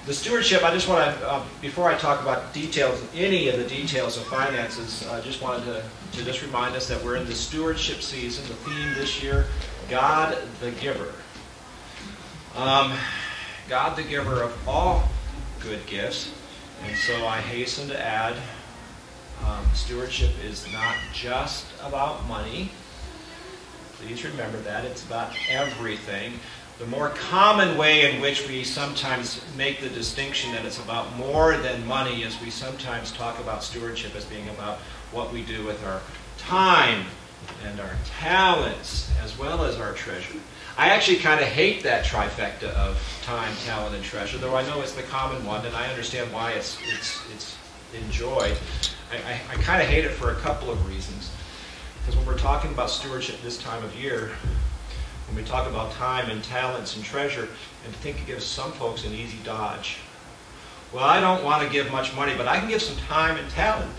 The stewardship, I just want to, before I talk about details, any of the details of finances, I just wanted to just remind us that we're in the stewardship season. The theme this year, God the Giver. God the Giver of all good gifts. And so I hasten to add, stewardship is not just about money. Please remember that. It's about everything. The more common way in which we sometimes make the distinction that it's about more than money is we sometimes talk about stewardship as being about what we do with our time and our talents as well as our treasure. I actually kind of hate that trifecta of time, talent, and treasure, though I know it's the common one, and I understand why it's enjoyed. I kind of hate it for a couple of reasons. Because when we're talking about stewardship this time of year, when we talk about time and talents and treasure, and I think it gives some folks an easy dodge. Well, I don't want to give much money, but I can give some time and talent.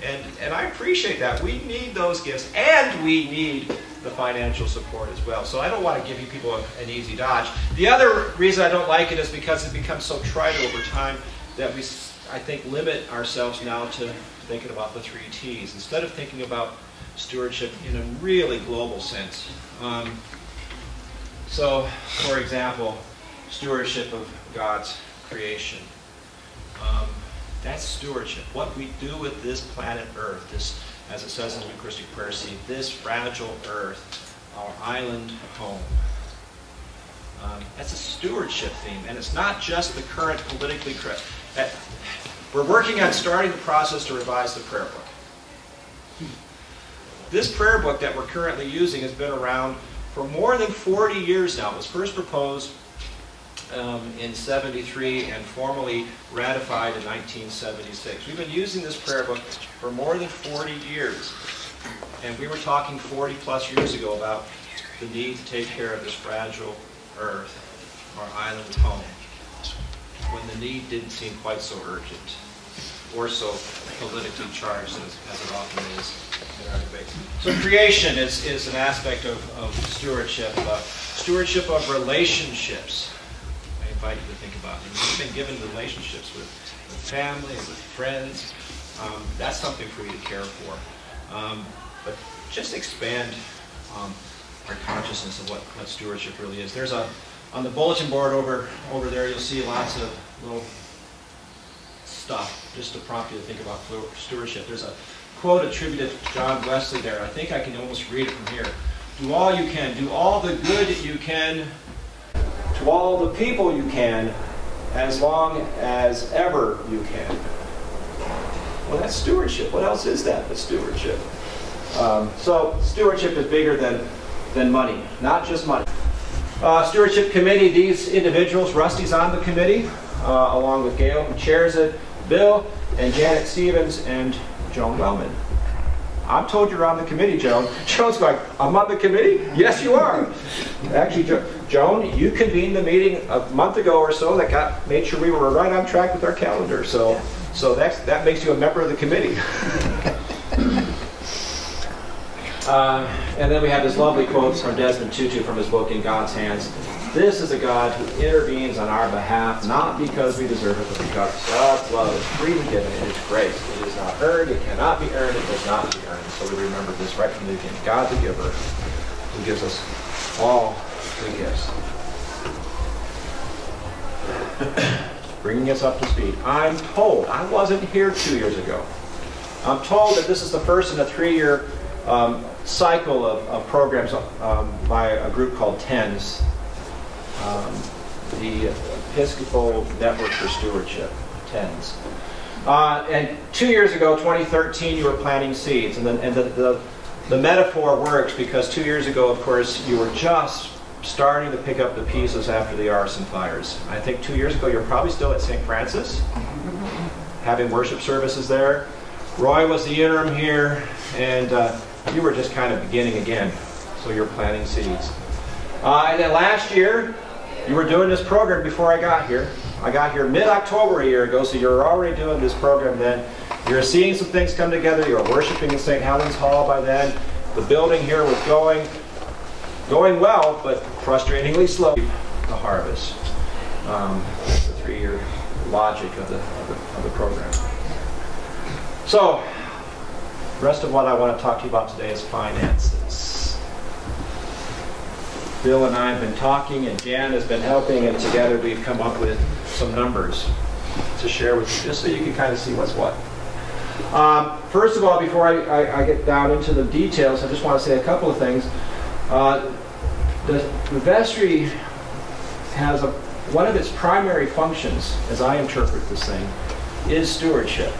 And I appreciate that. We need those gifts, and we need the financial support as well. So I don't want to give you people an easy dodge. The other reason I don't like it is because it becomes so trite over time that we, I think, limit ourselves now to thinking about the 3 T's instead of thinking about stewardship in a really global sense. So, for example, stewardship of God's creation. That's stewardship. What we do with this planet Earth, this, as it says in the Eucharistic Prayer Scene, this fragile Earth, our island home. That's a stewardship theme, and it's not just the current politically correct. We're working on starting the process to revise the prayer book. This prayer book that we're currently using has been around for more than 40 years now. It was first proposed in 73 and formally ratified in 1976. We've been using this prayer book for more than 40 years. And we were talking 40 plus years ago about the need to take care of this fragile earth, our island home, when the need didn't seem quite so urgent or so politically charged as it often is in our debate. So creation is an aspect of stewardship. Stewardship of relationships. I invite you to think about it. We've been given relationships with family, with friends. That's something for you to care for. But just expand our consciousness of what stewardship really is. There's on the bulletin board over there, you'll see lots of little stuff just to prompt you to think about stewardship. There's a quote attributed to John Wesley there. I think I can almost read it from here. Do all you can. Do all the good you can to all the people you can as long as ever you can. Well, that's stewardship. What else is that but stewardship? So stewardship is bigger than money, not just money. Stewardship committee, these individuals, Rusty's on the committee, along with Gail, who chairs it, Bill, and Janet Stevens, and Joan Wellman. I'm told you're on the committee, Joan. Joan's going, I'm on the committee? Yes, you are. Actually, Joan, you convened the meeting a month ago or so that made sure we were right on track with our calendar. So that makes you a member of the committee. And then we have this lovely quote from Desmond Tutu from his book, In God's Hands. This is a God who intervenes on our behalf, not because we deserve it, but because God's love is freely given. It is grace. It is not earned. It cannot be earned. It does not be earned. So we remember this right from the beginning. God the giver, who gives us all the gifts. Bringing us up to speed. I'm told, I wasn't here 2 years ago. I'm told that this is the first in a 3-year cycle of programs by a group called TENS, the Episcopal Network for Stewardship, TENS. And 2 years ago, 2013, you were planting seeds. And the metaphor works because 2 years ago, of course, you were just starting to pick up the pieces after the arson fires. I think 2 years ago, you're probably still at St. Francis, having worship services there. Roy was the interim here, and you were just kind of beginning again, so you're planting seeds. And then last year, you were doing this program before I got here. I got here mid-October a year ago, so you were already doing this program then. You were seeing some things come together. You were worshiping in St. Helens Hall by then. The building here was going well, but frustratingly slow. The harvest. 3-year logic of the program. So, the rest of what I want to talk to you about today is finances. Bill and I have been talking, and Jan has been helping, and together we've come up with some numbers to share with you, just so you can kind of see what's what. First of all, before I get down into the details, I just want to say a couple of things. The vestry has one of its primary functions, as I interpret this thing, is stewardship.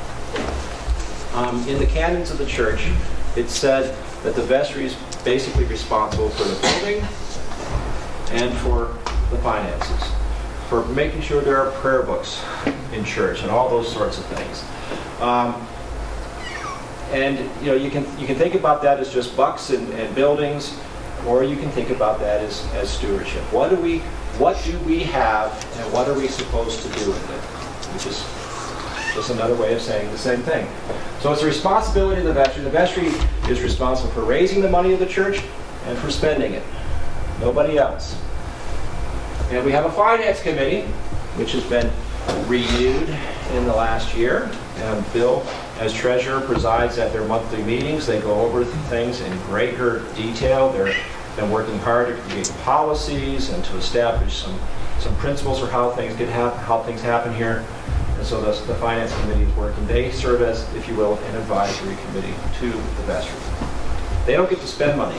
In the canons of the church, it said that the vestry is basically responsible for the building and for the finances, for making sure there are prayer books in church and all those sorts of things. And you know, you can think about that as just bucks and buildings, or you can think about that as stewardship. What do we have, and what are we supposed to do with it? Which is just another way of saying the same thing. So it's the responsibility of the vestry. The vestry is responsible for raising the money of the church and for spending it. Nobody else. And we have a finance committee, which has been renewed in the last year. And Bill, as treasurer, presides at their monthly meetings. They go over things in greater detail. They've been working hard to create policies and to establish some principles for how things happen here. And so the finance committee is working. They serve as, if you will, an advisory committee to the vestry. They don't get to spend money,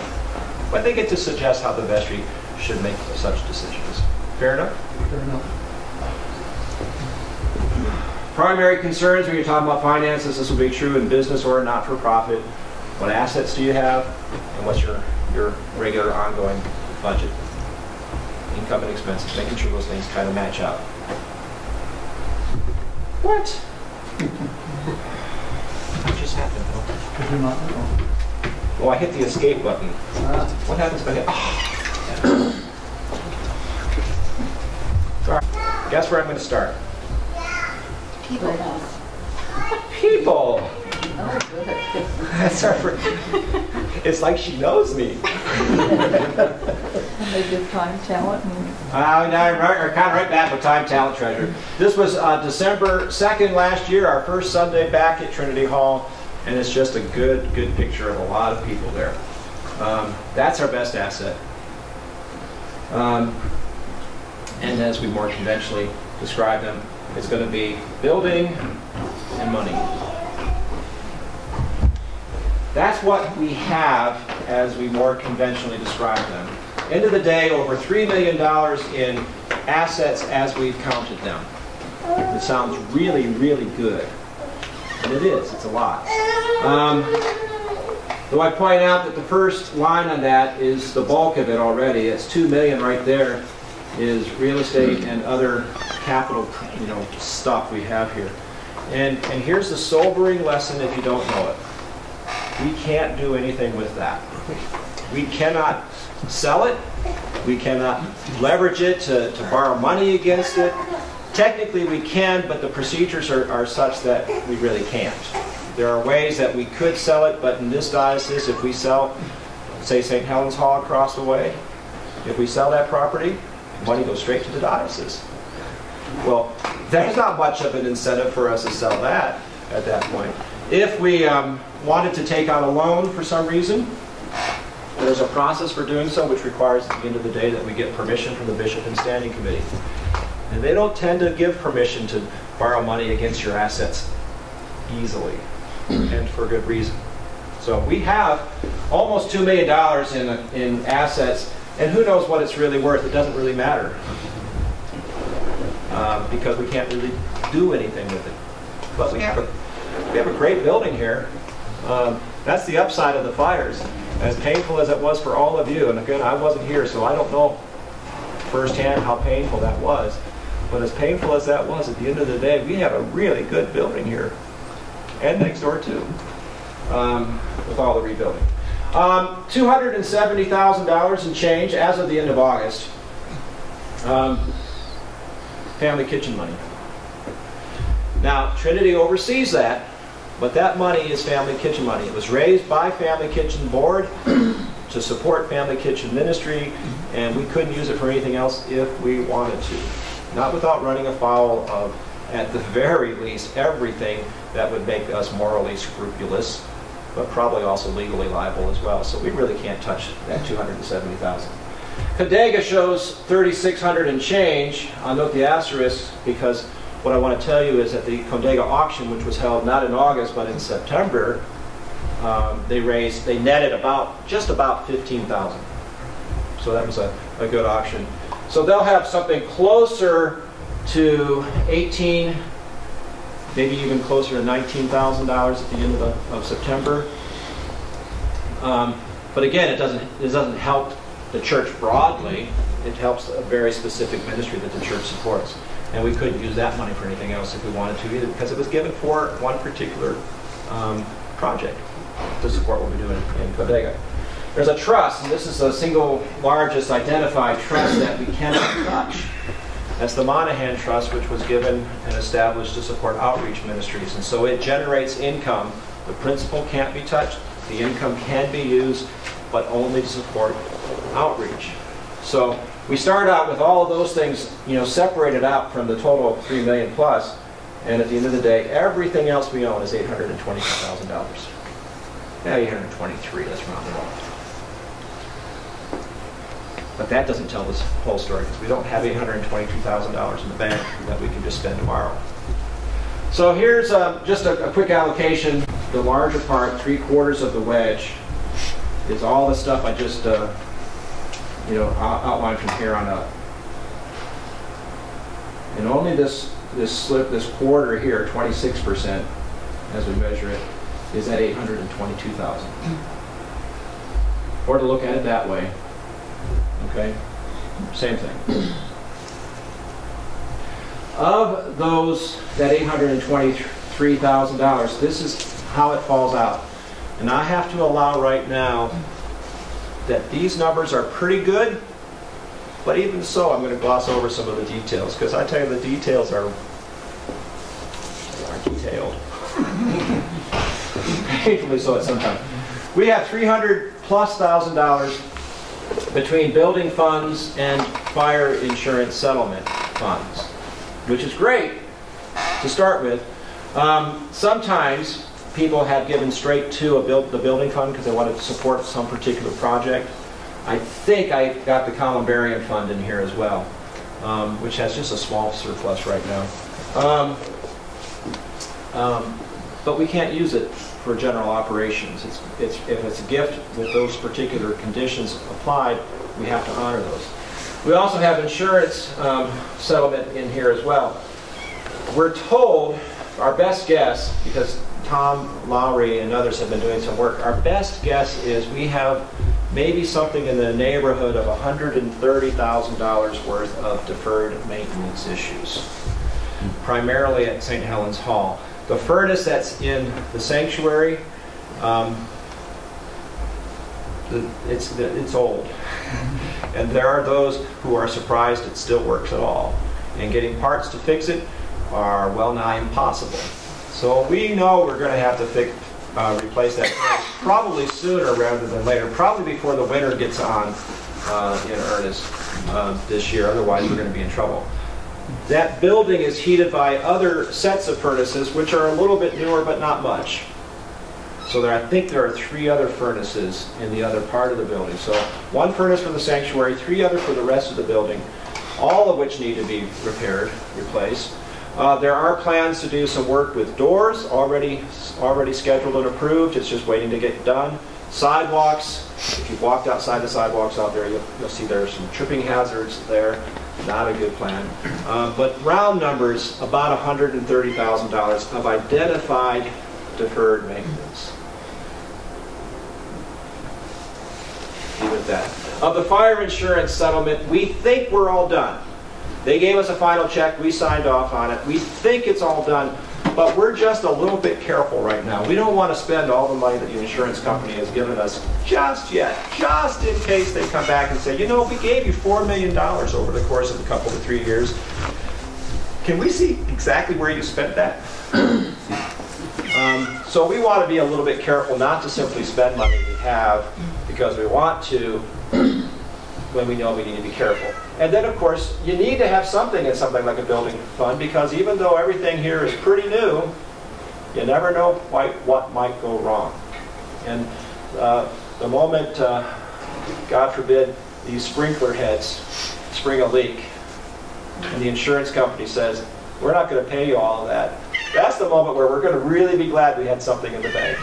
but they get to suggest how the vestry should make such decisions. Fair enough? Fair enough. Primary concerns when you're talking about finances, this will be true in business or not-for-profit. What assets do you have, and what's your regular ongoing budget? Income and expenses, making sure those things kind of match up. What? What just happened, Bill? Could you not know? Oh, I hit the escape button. What happens if I hit? Oh. Sorry. Guess where I'm going to start? People. People. Oh, good. That's our first. It's like she knows me. And they give time, talent, and Now kind of right back with time, talent, treasure. This was December 2nd last year, our first Sunday back at Trinity Hall, and it's just a good picture of a lot of people there. That's our best asset. And as we more conventionally describe them, it's going to be building and money. That's what we have as we more conventionally describe them. End of the day, over $3 million in assets as we've counted them. It sounds really, really good. And it is. It's a lot. Though I point out that the first line on that is the bulk of it already. It's $2 million right there is real estate and other capital, stuff we have here. And here's the sobering lesson if you don't know it. We can't do anything with that. We cannot sell it. We cannot leverage it to borrow money against it. Technically we can, but the procedures are such that we really can't. There are ways that we could sell it, but in this diocese, if we sell, say, St. Helens Hall across the way, if we sell that property, money goes straight to the diocese. Well, there's not much of an incentive for us to sell that at that point. If we wanted to take out a loan for some reason, there's a process for doing so, which requires at the end of the day that we get permission from the bishop and standing committee. And they don't tend to give permission to borrow money against your assets easily, and for good reason. So we have almost $2 million in assets, and who knows what it's really worth. It doesn't really matter, because we can't really do anything with it. But we have a great building here. That's the upside of the fires. As painful as it was for all of you, and again, I wasn't here, so I don't know firsthand how painful that was. But as painful as that was, at the end of the day, we have a really good building here, and next door too, with all the rebuilding. $270,000 in change as of the end of August. Family kitchen money. Now, Trinity oversees that, but that money is family kitchen money. It was raised by Family Kitchen Board to support Family Kitchen ministry, and we couldn't use it for anything else if we wanted to. not without running afoul of, at the very least, everything that would make us morally scrupulous, but probably also legally liable as well. So we really can't touch that 270,000. Condega shows 3,600 and change. I'll note the asterisk because what I want to tell you is that the Condega auction, which was held not in August but in September, they netted just about 15,000. So that was a good auction. So they'll have something closer to 18, maybe even closer to $19,000 at the end of September. But again, it doesn't help the church broadly. It helps a very specific ministry that the church supports. And we couldn't use that money for anything else if we wanted to either, because it was given for one particular project to support what we're doing in Condega. There's a trust, and this is the single largest identified trust that we cannot touch. That's the Monahan Trust, which was given and established to support outreach ministries. And so it generates income. The principal can't be touched. The income can be used, but only to support outreach. So we start out with all of those things, separated out from the total of $3 million plus. And at the end of the day, everything else we own is $822,000. Yeah, 823, let's round it off. But that doesn't tell this whole story, because we don't have $822,000 in the bank that we can just spend tomorrow. So here's just a quick allocation. The larger part, 3/4 of the wedge, is all the stuff I just outlined from here on up. And only this quarter here, 26%, as we measure it, is at 822,000. Or to look at it that way, okay, same thing. Of that $823,000, this is how it falls out. And I have to allow right now that these numbers are pretty good, but even so, I'm going to gloss over some of the details, because I tell you the details are detailed. Painfully so at some time. We have $300,000+ between building funds and fire insurance settlement funds, which is great to start with. Sometimes people have given straight to the building fund because they wanted to support some particular project. I think I got the Columbarium Fund in here as well, which has just a small surplus right now. But we can't use it for general operations. If it's a gift with those particular conditions applied, we have to honor those. We also have insurance settlement in here as well. We're told, our best guess, because Tom Lowry and others have been doing some work, our best guess is we have maybe something in the neighborhood of $130,000 worth of deferred maintenance issues, primarily at St. Helens Hall. The furnace that's in the sanctuary, it's old. And there are those who are surprised it still works at all. And getting parts to fix it are well nigh impossible. So we know we're going to have to replace that furnace probably sooner rather than later, probably before the winter gets on in earnest this year. Otherwise, we're going to be in trouble. That building is heated by other sets of furnaces, which are a little bit newer, but not much. So I think there are 3 other furnaces in the other part of the building. So 1 furnace for the sanctuary, 3 other for the rest of the building, all of which need to be repaired, replaced. There are plans to do some work with doors, already scheduled and approved. It's just waiting to get done. Sidewalks, if you've walked outside the sidewalks out there, you'll see there are some tripping hazards there. Not a good plan. But round numbers, about $130,000 of identified deferred maintenance. Leave it at that. Of the fire insurance settlement, we think we're all done. They gave us a final check. We signed off on it. We think it's all done. But we're just a little bit careful right now. We don't want to spend all the money that the insurance company has given us just yet, just in case they come back and say, we gave you $4 million over the course of a couple to 3 years. Can we see exactly where you spent that? So we want to be a little bit careful not to simply spend money we have because we want to, when we know we need to be careful. And then, of course, you need to have something in something like a building fund, because even though everything here is pretty new, you never know quite what might go wrong. And the moment, God forbid, these sprinkler heads spring a leak, and the insurance company says, we're not going to pay you all of that, that's the moment where we're going to really be glad we had something in the bank.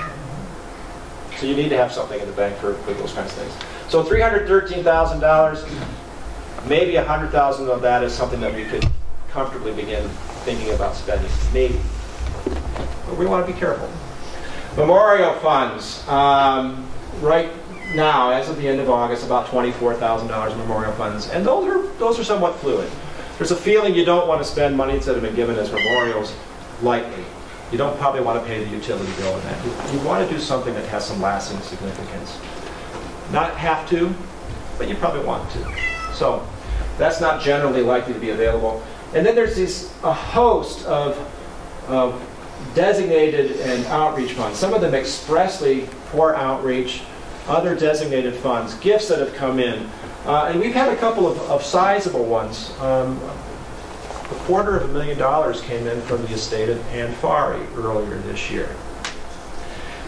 So you need to have something in the bank for those kinds of things. So $313,000, maybe $100,000 of that is something that we could comfortably begin thinking about spending. Maybe. But we want to be careful. Memorial funds. Right now, as of the end of August, about $24,000 memorial funds. And those are somewhat fluid. There's a feeling you don't want to spend monies that have been given as memorials lightly. You don't probably want to pay the utility bill in that. You want to do something that has some lasting significance. Not have to, but you probably want to. So that's not generally likely to be available. And then there's a host of designated and outreach funds. Some of them expressly for outreach, other designated funds, gifts that have come in. And we've had a couple of sizable ones. $250,000 came in from the estate of Ann Fari earlier this year.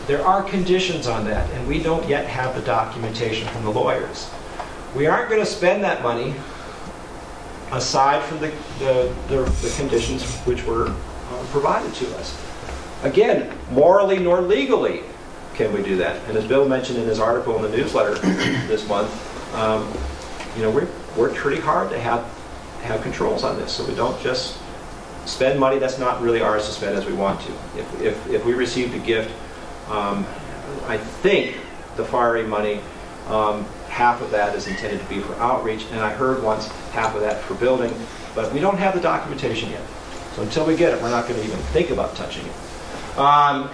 There are conditions on that, and we don't yet have the documentation from the lawyers. We aren't going to spend that money aside from the conditions which were provided to us. Again, morally nor legally can we do that. And as Bill mentioned in his article in the newsletter this month, you know, we're pretty hard to have controls on this, so we don't just spend money that's not really ours to spend as we want to. If we received a gift, I think the FRA money, half of that is intended to be for outreach, and I heard once half of that for building, but we don't have the documentation yet. So until we get it, we're not going to even think about touching it.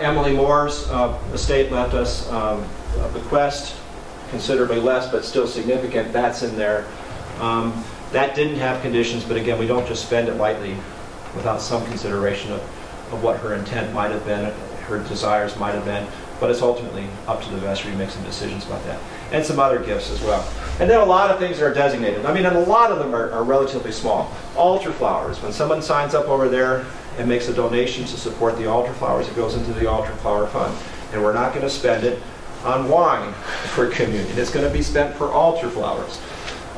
Emily Moore's estate left us a bequest, considerably less, but still significant. That's in there. That didn't have conditions, but again, we don't just spend it lightly without some consideration of what her intent might have been, her desires might have been, but it's ultimately up to the vestry to make some decisions about that. And some other gifts as well. And then a lot of things that are designated. I mean, and a lot of them are relatively small. Altar flowers. When someone signs up over there and makes a donation to support the altar flowers, it goes into the altar flower fund. And we're not going to spend it on wine for communion. It's going to be spent for altar flowers.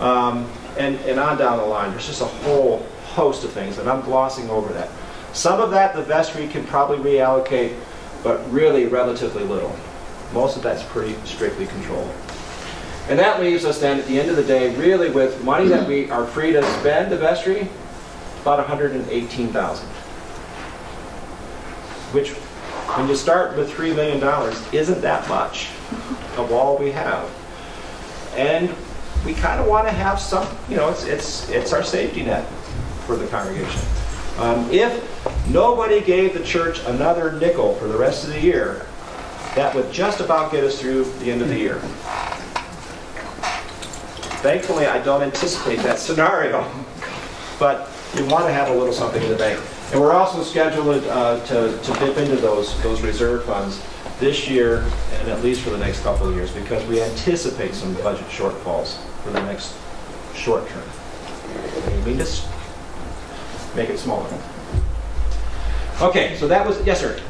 And on down the line. There's just a whole host of things, and I'm glossing over that. Some of that the vestry can probably reallocate, but really relatively little. Most of that's pretty strictly controlled. And that leaves us then at the end of the day really with money that we are free to spend, the vestry, about $118,000. Which, when you start with $3 million, isn't that much of all we have. And we kind of want to have some, you know, it's our safety net for the congregation. If nobody gave the church another nickel for the rest of the year, that would just about get us through the end of the year. Thankfully, I don't anticipate that scenario, but you want to have a little something in the bank. And we're also scheduled to dip into those reserve funds this year and at least for the next couple of years, because we anticipate some budget shortfalls for the next short term. I mean, just make it smaller. Okay, so that was, yes sir?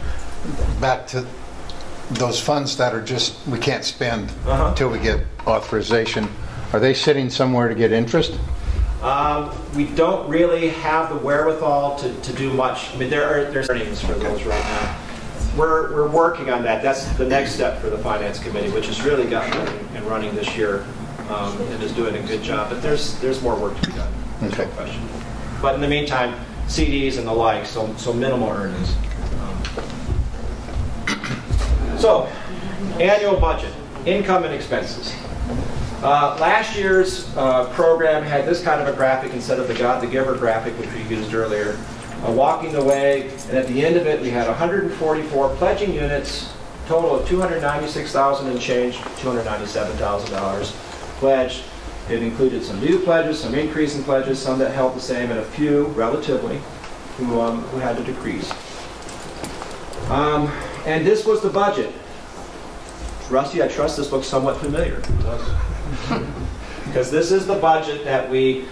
Back to those funds that are just, we can't spend until we get authorization. Are they sitting somewhere to get interest? We don't really have the wherewithal to do much. I mean, there's earnings for those right now. We're working on that. That's the next step for the Finance Committee, which has really gotten and running this year and is doing a good job. But there's more work to be done. There's no question. But in the meantime, CDs and the like, so minimal earnings. So, annual budget, income and expenses. Last year's program had this kind of a graphic instead of the God the Giver graphic, which we used earlier. Walking the way, and at the end of it we had 144 pledging units, total of $296,000 and change, $297,000 pledged. It included some new pledges, some increase in pledges, some that held the same, and a few, relatively, who had to decrease. And this was the budget. Rusty, I trust this looks somewhat familiar. because this is the budget that we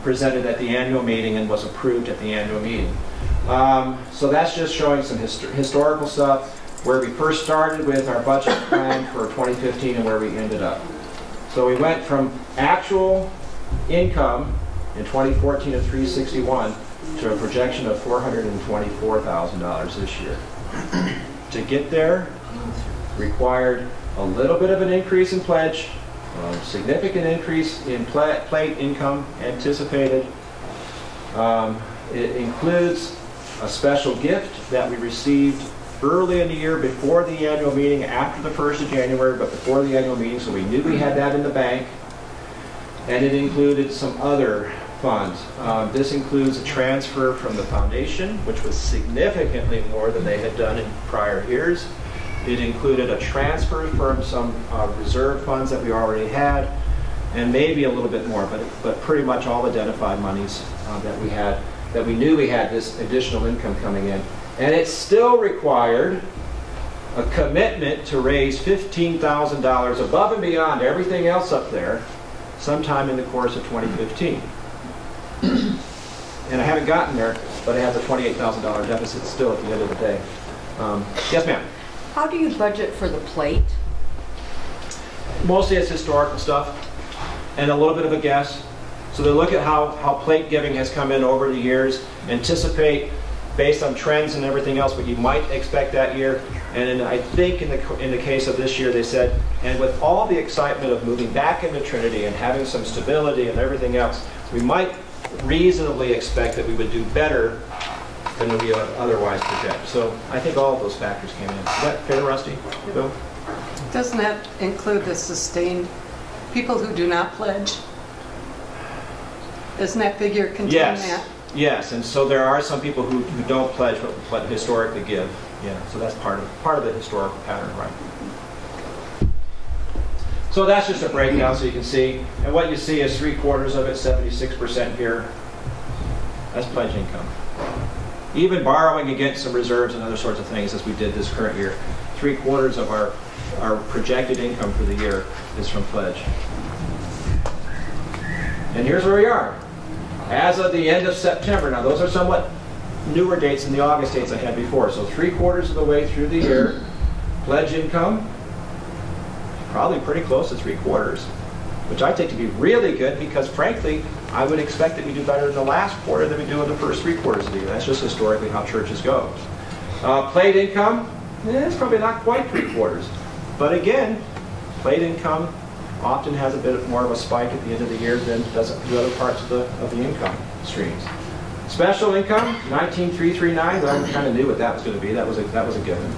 presented at the annual meeting and was approved at the annual meeting. So that's just showing some historical stuff, where we first started with our budget plan for 2015 and where we ended up. So we went from actual income in 2014 of $361 to a projection of $424,000 this year. To get there required a little bit of an increase in pledge, a significant increase in plate income anticipated. It includes a special gift that we received early in the year before the annual meeting, after the 1st of January, but before the annual meeting, so we knew we had that in the bank. And it included some other funds. This includes a transfer from the foundation, which was significantly more than they had done in prior years. It included a transfer from some reserve funds that we already had, and maybe a little bit more, but pretty much all identified monies that we had, that we knew we had this additional income coming in. And it still required a commitment to raise $15,000 above and beyond everything else up there sometime in the course of 2015. And I haven't gotten there, but I have a $28,000 deficit still at the end of the day. Yes, ma'am? How do you budget for the plate? Mostly it's historical stuff and a little bit of a guess. So they look at how plate giving has come in over the years, anticipate based on trends and everything else what you might expect that year. And I think in the case of this year they said, and with all the excitement of moving back into Trinity and having some stability and everything else, we might reasonably expect that we would do better than we would otherwise project. So I think all of those factors came in. Is that fair, Rusty? Bill? Doesn't that include the sustained people who do not pledge? Doesn't that figure contain that? Yes, and so there are some people who don't pledge but historically give. Yeah, so that's part of the historical pattern, right? So that's just a breakdown so you can see. And what you see is 3/4 of it, 76% here. That's pledge income. Even borrowing against some reserves and other sorts of things as we did this current year, 3/4 of our projected income for the year is from pledge. And here's where we are. As of the end of September, now those are somewhat newer dates than the August dates I had before, so 3/4 of the way through the year, pledge income, probably pretty close to 3/4, which I take to be really good because frankly, I would expect that we do better in the last quarter than we do in the first 3/4 of the year. That's just historically how churches go. Plate income, it's probably not quite 3/4. But again, plate income often has a bit more of a spike at the end of the year than does the other parts of the income streams. Special income, 19,339. I kind of knew what that was going to be. That was a given.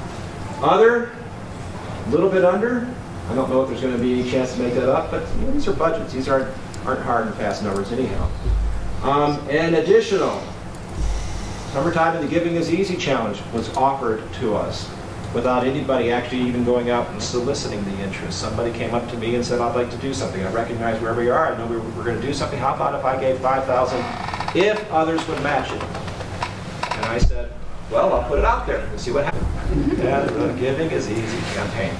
Other, a little bit under. I don't know if there's going to be any chance to make that up, but you know, these are budgets. These aren't hard and fast numbers anyhow. And additional, Summertime in the Giving is Easy challenge was offered to us without anybody actually even going out and soliciting the interest. Somebody came up to me and said, I'd like to do something. I recognize where we are. I know we're going to do something. How about if I gave $5,000 if others would match it? And I said, well, I'll put it out there and see what happens. And the Giving is Easy campaign.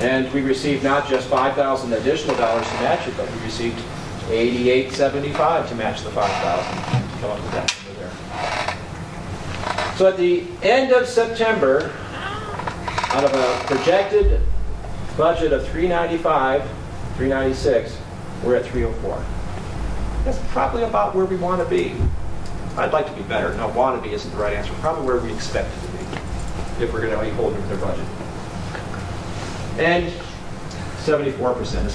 And we received not just $5,000 additional dollars to match it, but we received $88.75 to match the $5,000. Come up with that number there. So at the end of September, out of a projected budget of $396, we're at $304. That's probably about where we want to be. I'd like to be better. No, want to be isn't the right answer. Probably where we expect it to be, if we're going to be holding their budget. And 74%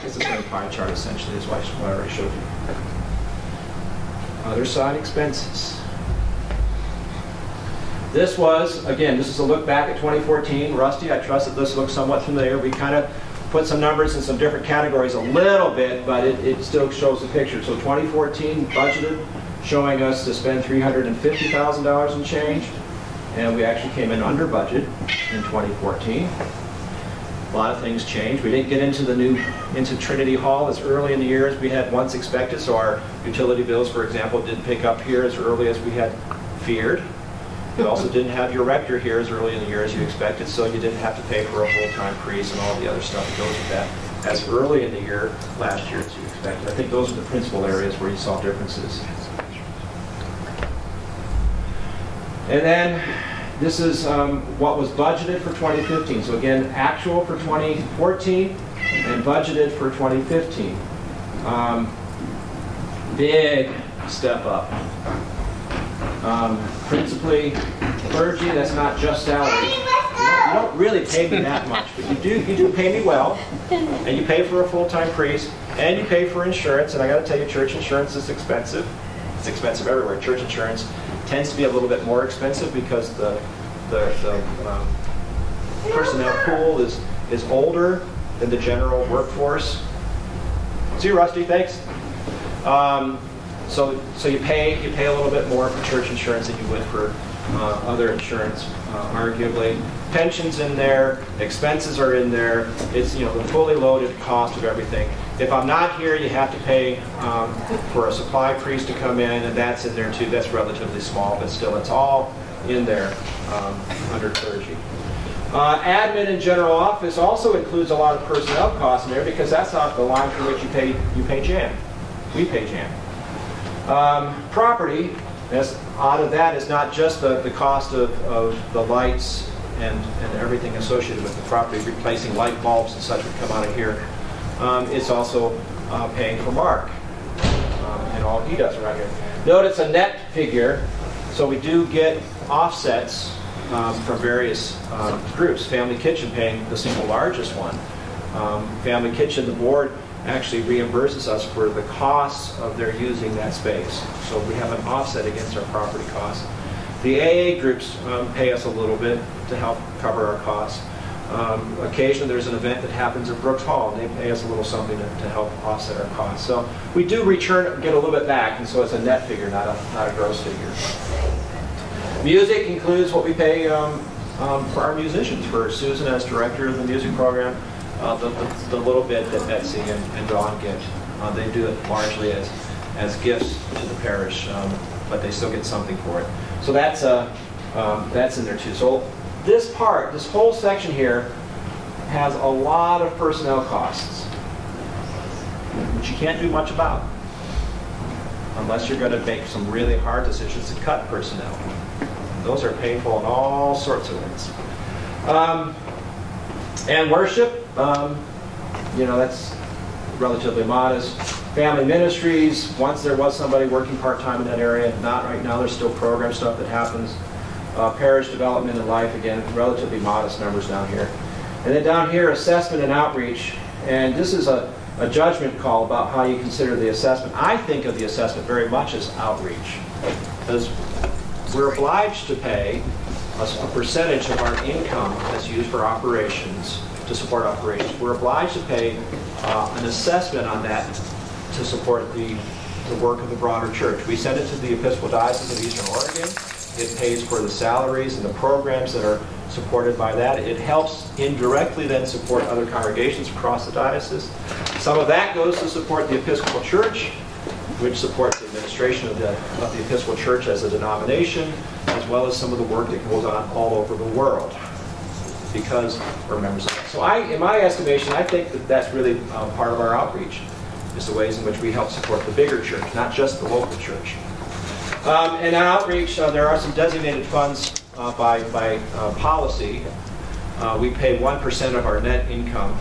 is the same pie chart essentially, is what I already showed you. Other side expenses. This was, again, this is a look back at 2014. Rusty, I trust that this looks somewhat familiar. We kind of put some numbers in some different categories a little bit, but it still shows the picture. So 2014 budgeted, showing us to spend $350,000 and change, and we actually came in under budget in 2014. A lot of things changed. We didn't get into Trinity Hall as early in the year as we had once expected, so our utility bills, for example, didn't pick up here as early as we had feared. You also didn't have your rector here as early in the year as you expected, so you didn't have to pay for a full-time priest and all the other stuff that goes with that. as early in the year last year as you expected. I think those are the principal areas where you saw differences. And then this is what was budgeted for 2015. So again, actual for 2014 and budgeted for 2015. Big step up. Principally clergy, that's not just salary. You don't really pay me that much, but you do pay me well, and you pay for a full-time priest, and you pay for insurance, and I got to tell you, church insurance is expensive. It's expensive everywhere. Church insurance tends to be a little bit more expensive because the personnel pool is older than the general workforce. See you, Rusty, thanks. So you pay a little bit more for church insurance than you would for other insurance, arguably. Pensions in there, expenses are in there. It's the fully loaded cost of everything. If I'm not here, you have to pay for a supply priest to come in, and that's in there too. That's relatively small, but still, it's all in there under clergy. Admin and general office also includes a lot of personnel costs in there because that's not the line for which you pay Jan. We pay Jan. Property, out of that is not just the cost of the lights and everything associated with the property, replacing light bulbs and such would come out of here. It's also paying for Mark and all he does around here. Note it's a net figure, so we do get offsets from various groups. Family Kitchen paying the single largest one. Family Kitchen, the board actually reimburses us for the costs of their using that space. So we have an offset against our property costs. The AA groups pay us a little bit to help cover our costs. Occasionally there's an event that happens at Brooks Hall, and they pay us a little something to help offset our costs. So we do get a little bit back, and so it's a net figure, not a gross figure. Music includes what we pay for our musicians. For Susan as director of the music program, the little bit that Betsy and Dawn get. They do it largely as gifts to the parish, but they still get something for it. So that's in there too. So this whole section here, has a lot of personnel costs, which you can't do much about, unless you're going to make some really hard decisions to cut personnel. Those are painful in all sorts of ways. And worship, that's relatively modest. Family ministries, once there was somebody working part-time in that area, not right now, there's still program stuff that happens. Parish development and life, again, relatively modest numbers down here. And then down here, assessment and outreach. And this is a judgment call about how you consider the assessment. I think of the assessment very much as outreach, because we're obliged to pay a percentage of our income that's used for operations, to support operations. We're obliged to pay an assessment on that to support the work of the broader church. We send it to the Episcopal Diocese of Eastern Oregon. It pays for the salaries and the programs that are supported by that. It helps indirectly then support other congregations across the diocese. Some of that goes to support the Episcopal Church, which supports the administration of the Episcopal Church as a denomination, as well as some of the work that goes on all over the world, because we're members of that. So in my estimation, I think that that's really part of our outreach, is the ways in which we help support the bigger church, not just the local church. And outreach, there are some designated funds by policy. We pay 1% of our net income.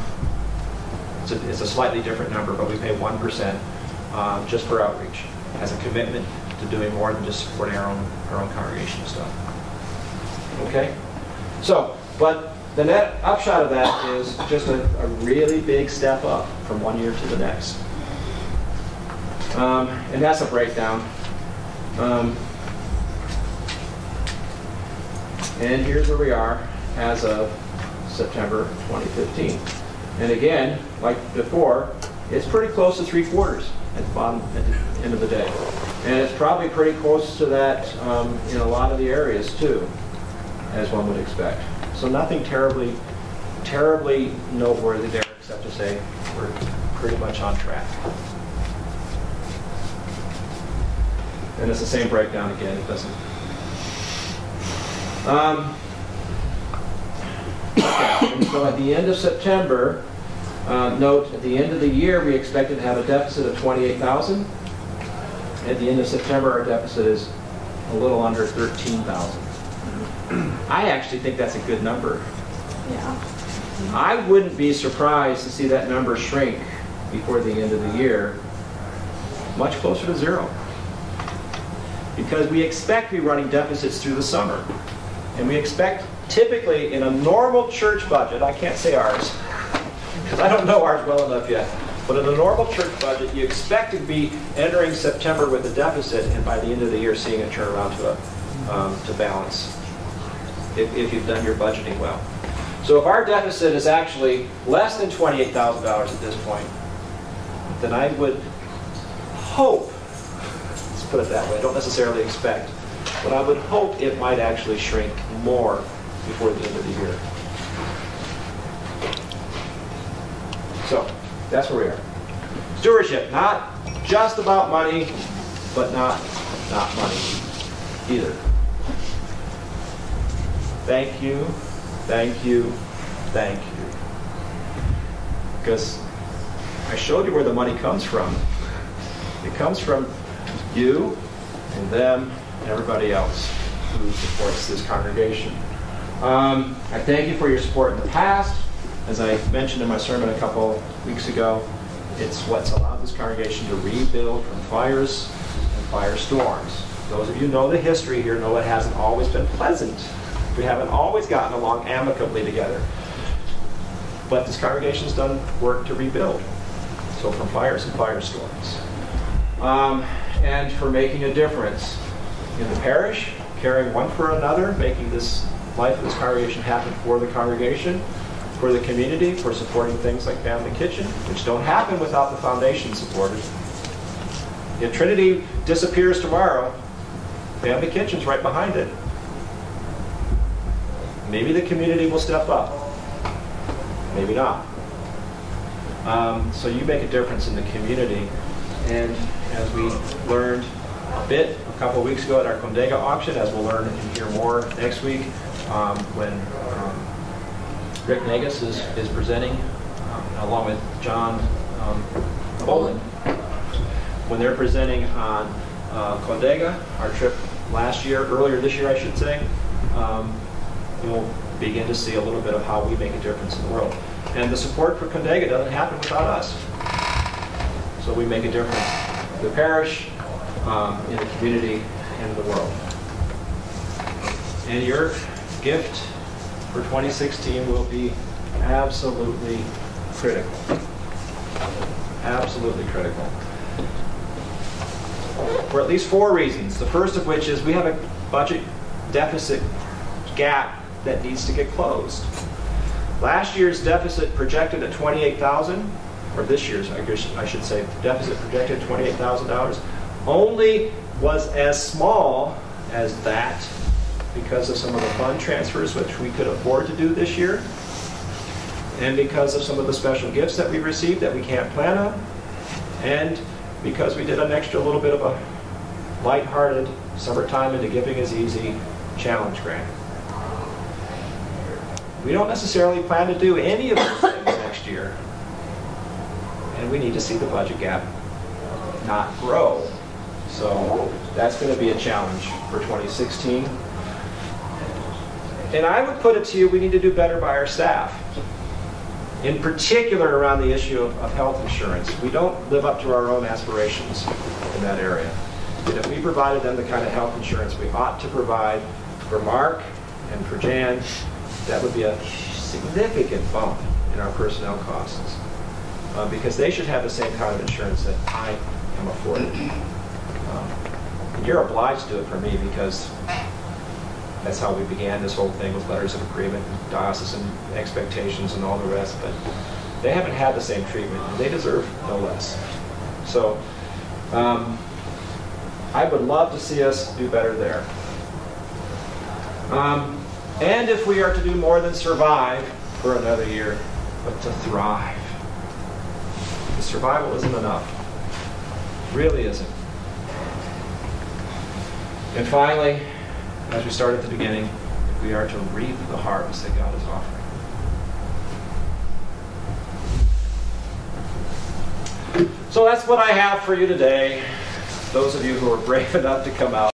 It's a slightly different number, but we pay 1% just for outreach, as a commitment to doing more than just supporting our own congregation stuff. Okay? So, but the net upshot of that is just a really big step up from one year to the next. And that's a breakdown. And here's where we are as of September 2015. And again, like before, it's pretty close to 3/4 at the bottom, at the end of the day. And it's probably pretty close to that in a lot of the areas too, as one would expect. So nothing terribly noteworthy there, except to say we're pretty much on track. And it's the same breakdown again. It doesn't. Okay. And so at the end of September, Note, at the end of the year, we expected to have a deficit of $28,000. At the end of September, our deficit is a little under $13,000. I actually think that's a good number. Yeah. I wouldn't be surprised to see that number shrink before the end of the year, much closer to zero. Because we expect to be running deficits through the summer. And we expect, typically, in a normal church budget, I can't say ours, because I don't know ours well enough yet, but in a normal church budget, you expect to be entering September with a deficit, and by the end of the year, seeing it turn around to balance, if you've done your budgeting well. So if our deficit is actually less than $28,000 at this point, then I would hope, let's put it that way, I don't necessarily expect, but I would hope it might actually shrink more before the end of the year. So that's where we are. Stewardship, not just about money, but not money either. Thank you, thank you, thank you. Because I showed you where the money comes from. It comes from you and them and everybody else who supports this congregation. I thank you for your support in the past. As I mentioned in my sermon a couple weeks ago, it's what's allowed this congregation to rebuild from fires and firestorms. Those of you who know the history here know it hasn't always been pleasant. We haven't always gotten along amicably together. But this congregation's done work to rebuild. So from fires and firestorms. And for making a difference in the parish, caring one for another, making this life of this congregation happen for the congregation, for the community, for supporting things like Family Kitchen, which don't happen without the foundation supporters. If Trinity disappears tomorrow, Family Kitchen's right behind it. Maybe the community will step up. Maybe not. So you make a difference in the community. And as we learned a bit a couple of weeks ago at our Condega auction, as we'll learn and hear more next week, when Rick Negus is presenting, along with John Boland, when they're presenting on Condega, our trip earlier this year I should say, you'll begin to see a little bit of how we make a difference in the world. And the support for Condega doesn't happen without us. So we make a difference in the parish, in the community, and in the world. And your gift for 2016 will be absolutely critical. Absolutely critical. For at least 4 reasons. The first of which is we have a budget deficit gap that needs to get closed. Last year's deficit projected at $28,000, or this year's, I should say, deficit projected at $28,000, only was as small as that because of some of the fund transfers which we could afford to do this year, and because of some of the special gifts that we received that we can't plan on, and because we did an extra little bit of a lighthearted Summertime into Giving is Easy challenge grant. We don't necessarily plan to do any of those things next year, and we need to see the budget gap not grow. So that's going to be a challenge for 2016. And I would put it to you, we need to do better by our staff. In particular around the issue of health insurance. We don't live up to our own aspirations in that area. And if we provided them the kind of health insurance we ought to provide for Mark and for Jan, that would be a significant bump in our personnel costs. Because they should have the same kind of insurance that I am afforded. And you're obliged to do it for me because that's how we began this whole thing with letters of agreement and diocesan expectations and all the rest. But they haven't had the same treatment, and they deserve no less. So I would love to see us do better there. And if we are to do more than survive for another year, but to thrive. The survival isn't enough. It really isn't. And finally, as we started at the beginning, we are to reap the harvest that God is offering. So that's what I have for you today. Those of you who are brave enough to come out.